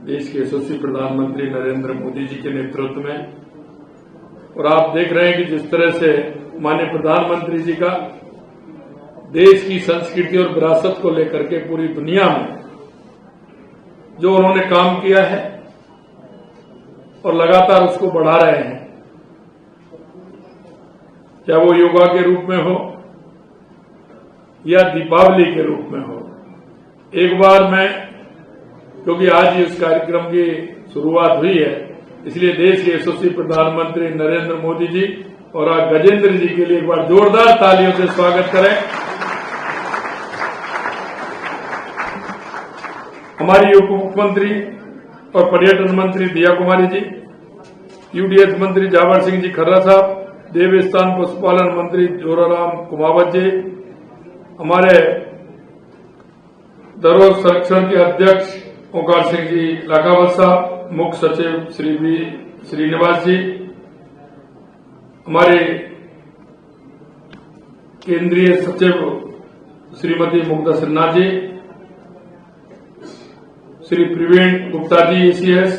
देश के यशस्वी प्रधानमंत्री नरेंद्र मोदी जी के नेतृत्व में, और आप देख रहे हैं कि जिस तरह से माननीय प्रधानमंत्री जी का देश की संस्कृति और विरासत को लेकर के पूरी दुनिया में जो उन्होंने काम किया है और लगातार उसको बढ़ा रहे हैं, चाहे वो योगा के रूप में हो या दीपावली के रूप में हो। एक बार मैं, क्योंकि आज ही इस कार्यक्रम की शुरुआत हुई है, इसलिए देश के यशस्वी प्रधानमंत्री नरेंद्र मोदी जी और आज गजेंद्र जी के लिए एक बार जोरदार तालियों से स्वागत करें। हमारी उप मुख्यमंत्री और पर्यटन मंत्री दिया कुमारी जी, यूडीएच मंत्री जावर सिंह जी खर्रा साहब, देवस्थान पशुपालन मंत्री जोराराम कुमावत जी, हमारे धरोहर संरक्षण के अध्यक्ष ओंकार सिंह जी लाखावत साहब, मुख्य सचिव श्री वी श्रीनिवास जी, हमारे केंद्रीय सचिव श्रीमती मुग्धा सिन्हा जी, श्री प्रवीण गुप्ता जी ईसीएस,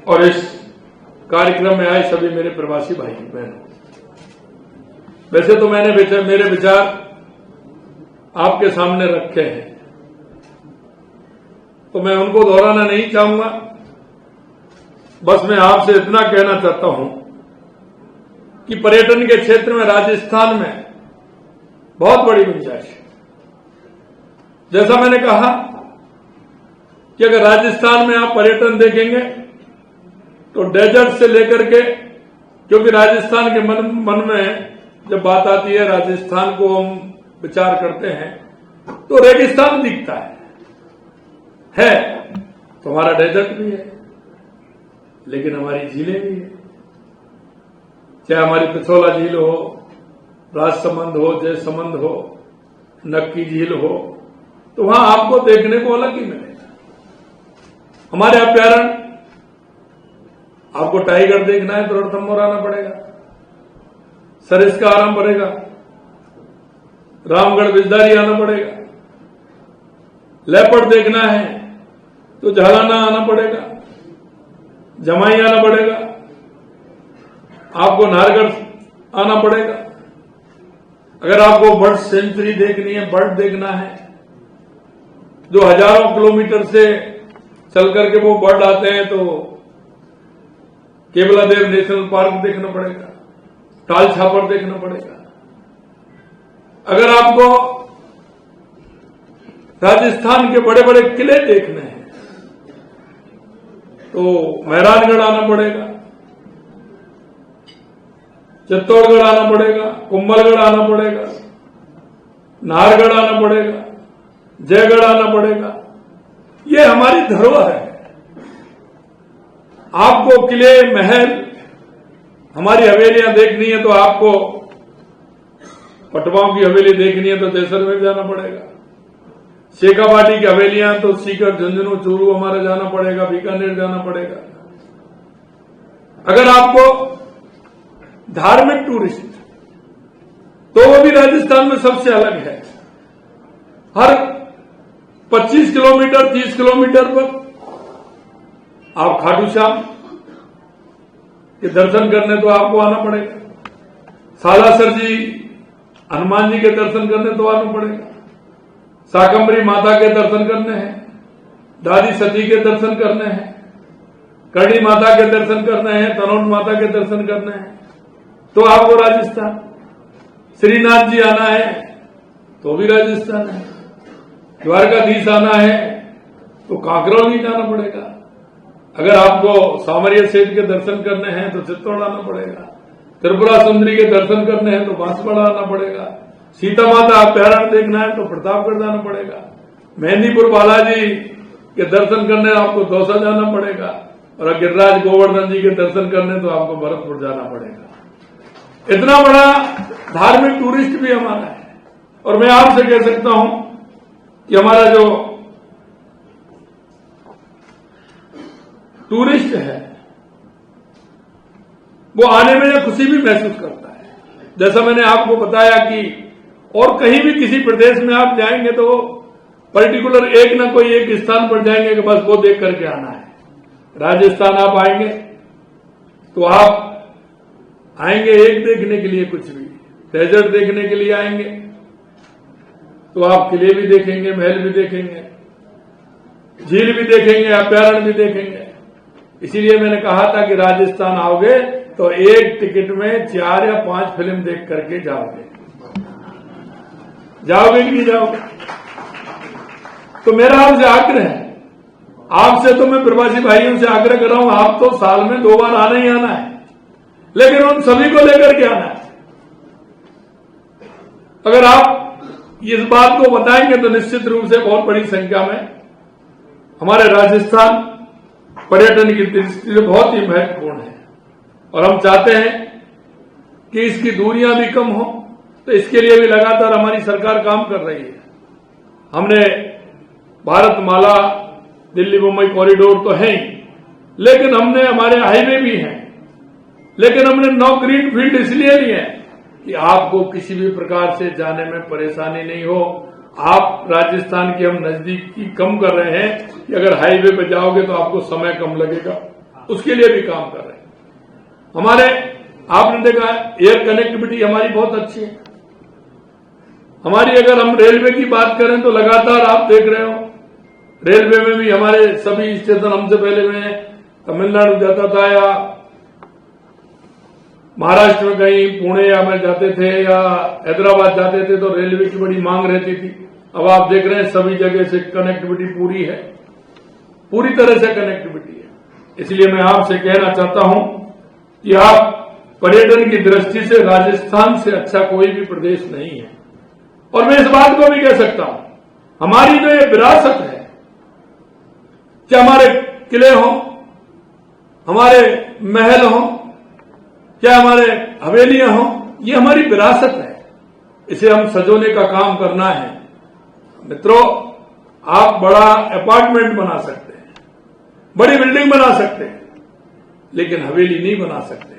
और इस कार्यक्रम में आए सभी मेरे प्रवासी भाई बहनों। वैसे तो मैंने मेरे विचार आपके सामने रखे हैं, तो मैं उनको दोहराना नहीं चाहूंगा। बस मैं आपसे इतना कहना चाहता हूं कि पर्यटन के क्षेत्र में राजस्थान में बहुत बड़ी गुंजाइश है। जैसा मैंने कहा कि अगर राजस्थान में आप पर्यटन देखेंगे तो डेजर्ट से लेकर के, क्योंकि राजस्थान के मन में जब बात आती है, राजस्थान को हम विचार करते हैं तो रेगिस्तान दिखता है तो हमारा डेजर्ट भी है, लेकिन हमारी झीलें भी है। चाहे हमारी पिछोला झील हो, राजसमंद हो, जयसमंद हो, नक्की झील हो, तो वहां आपको देखने को अलग ही मिलेगा। हमारे अभ्यारण्य, आपको टाइगर देखना है तो रणथंभौर आना पड़ेगा, सरिस्का आना पड़ेगा, रामगढ़ बिजदारी आना पड़ेगा, लेपर्ड देखना है तो झालाना आना पड़ेगा, जमाई आना पड़ेगा, आपको नाहरगढ़ आना पड़ेगा। अगर आपको बर्ड सेंचुरी देखनी है, बर्ड देखना है, जो हजारों किलोमीटर से चल करके वो बर्ड आते हैं, तो केवलादेव नेशनल पार्क देखना पड़ेगा, ताल छापर देखना पड़ेगा। अगर आपको राजस्थान के बड़े बड़े किले देखने हैं तो मेहरानगढ़ आना पड़ेगा, चित्तौड़गढ़ आना पड़ेगा, कुंभलगढ़ आना पड़ेगा, नाहरगढ़ आना पड़ेगा, जयगढ़ आना पड़ेगा। ये हमारी धरोहर है। आपको किले, महल, हमारी हवेलियां देखनी है तो आपको पटवाओं की हवेली देखनी है तो जैसलमेर जाना पड़ेगा, शेखावाटी की हवेलियां तो सीकर, झुंझुनू, चूरू हमारा जाना पड़ेगा, बीकानेर जाना पड़ेगा। अगर आपको धार्मिक टूरिस्ट, तो वो भी राजस्थान में सबसे अलग है। हर 25 किलोमीटर, 30 किलोमीटर पर आप खाटू श्याम के दर्शन करने तो आपको आना पड़ेगा, सालासर जी, हनुमान जी के दर्शन करने तो आना पड़ेगा, शाकंभरी माता के दर्शन करने हैं, दादी सती के दर्शन करने हैं, करणी माता के दर्शन करने हैं, तनोट माता के दर्शन करने हैं, तो आपको राजस्थान, श्रीनाथ जी आना है तो भी राजस्थान है, द्वारकाधीश आना है तो कांकरौली जाना पड़ेगा। अगर आपको सामरिया सेठ के दर्शन करने हैं तो चित्तौड़ आना पड़ेगा, त्रिपुरा सुंदरी के दर्शन करने हैं तो बांसवाड़ा आना पड़ेगा, सीता माता अभ्यारण्य देखना है तो प्रतापगढ़ जाना पड़ेगा, मेहंदीपुर बालाजी के दर्शन करने आपको दौसा जाना पड़ेगा, और गिरिराज गोवर्धन जी के दर्शन करने तो आपको भरतपुर जाना पड़ेगा। इतना बड़ा धार्मिक टूरिस्ट भी हमारा है। और मैं आपसे कह सकता हूं कि हमारा जो टूरिस्ट है वो आने में खुशी भी महसूस करता है। जैसा मैंने आपको बताया कि और कहीं भी किसी प्रदेश में आप जाएंगे तो पर्टिकुलर एक न कोई एक स्थान पर जाएंगे कि बस वो देख करके आना है। राजस्थान आप आएंगे तो आप आएंगे एक देखने के लिए, कुछ भी डेजर्ट देखने के लिए आएंगे तो आप किले भी देखेंगे, महल भी देखेंगे, झील भी देखेंगे, अभ्यारण्य भी देखेंगे। इसीलिए मैंने कहा था कि राजस्थान आओगे तो एक टिकट में 4 या 5 फिल्म देख करके जाओगे। जाओगे कि नहीं जाओगे? तो मेरा आपसे आग्रह है, आपसे तो मैं प्रवासी भाइयों से आग्रह कर रहा हूं, आप तो साल में 2 बार आना ही आना है, लेकिन उन सभी को लेकर के आना है। अगर आप इस बात को बताएंगे तो निश्चित रूप से बहुत बड़ी संख्या में हमारे राजस्थान पर्यटन की दृष्टि से बहुत ही महत्वपूर्ण है। और हम चाहते हैं कि इसकी दूरियां भी कम हो, तो इसके लिए भी लगातार हमारी सरकार काम कर रही है। हमने भारतमाला, दिल्ली मुंबई कॉरिडोर तो है ही, लेकिन हमने हमारे हाईवे भी हैं, लेकिन हमने 9 ग्रीन फील्ड इसलिए लिए हैं कि आपको किसी भी प्रकार से जाने में परेशानी नहीं हो। आप राजस्थान की हम नजदीकी कम कर रहे हैं कि अगर हाईवे पे जाओगे तो आपको समय कम लगेगा, उसके लिए भी काम कर रहे हैं। हमारे आपने देखा एयर कनेक्टिविटी हमारी बहुत अच्छी है। हमारी अगर हम रेलवे की बात करें तो लगातार आप देख रहे हो रेलवे में भी हमारे सभी स्टेशन, हमसे पहले मैं तमिलनाडु जाता था या महाराष्ट्र में कहीं पुणे या में जाते थे या हैदराबाद जाते थे तो रेलवे की बड़ी मांग रहती थी। अब आप देख रहे हैं सभी जगह से कनेक्टिविटी पूरी है, पूरी तरह से कनेक्टिविटी है। इसलिए मैं आपसे कहना चाहता हूं कि आप पर्यटन की दृष्टि से राजस्थान से अच्छा कोई भी प्रदेश नहीं है। और मैं इस बात को भी कह सकता हूं, हमारी जो ये विरासत है, चाहे हमारे किले हों, हमारे महल हों, चाहे हमारे हवेलियां हों, ये हमारी विरासत है। इसे हम सजोने का काम करना है। मित्रों, आप बड़ा अपार्टमेंट बना सकते हैं, बड़ी बिल्डिंग बना सकते हैं, लेकिन हवेली नहीं बना सकते।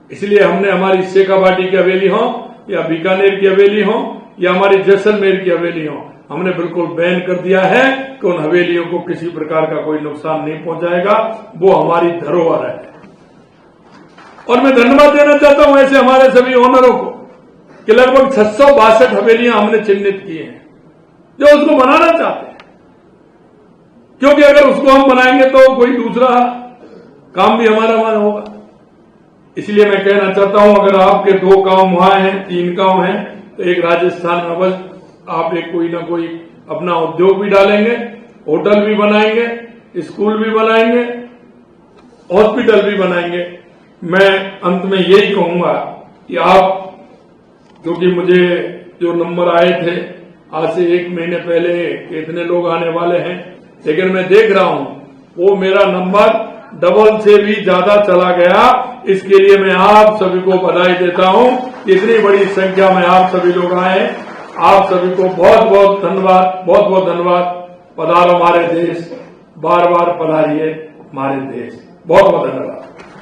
इसलिए हमने हमारी शेखावाटी की हवेली हो या बीकानेर की हवेली हो या हमारी जैसलमेर की हवेली हो, हमने बिल्कुल बैन कर दिया है कि उन हवेलियों को किसी प्रकार का कोई नुकसान नहीं पहुंचाएगा। वो हमारी धरोहर है। और मैं धन्यवाद देना चाहता हूं ऐसे हमारे सभी ओनरों को कि लगभग 662 हवेलियां हमने चिन्हित की हैं जो उसको बनाना चाहते हैं, क्योंकि अगर उसको हम बनाएंगे तो कोई दूसरा काम भी हमारा होगा। इसलिए मैं कहना चाहता हूं, अगर आपके 2 गांव वहां हैं, 3 गांव हैं, तो एक राजस्थान में बस आप एक कोई ना कोई अपना उद्योग भी डालेंगे, होटल भी बनाएंगे, स्कूल भी बनाएंगे, हॉस्पिटल भी बनाएंगे। मैं अंत में यही कहूंगा कि आप, क्योंकि मुझे जो नंबर आए थे आज से 1 महीने पहले कि इतने लोग आने वाले हैं, लेकिन मैं देख रहा हूं वो मेरा नंबर डबल से भी ज्यादा चला गया। इसके लिए मैं आप सभी को बधाई देता हूं। इतनी बड़ी संख्या में आप सभी लोग आए, आप सभी को बहुत बहुत धन्यवाद, बहुत बहुत धन्यवाद। पधारो हमारे देश, बार बार पधारिए हमारे देश। बहुत बहुत धन्यवाद।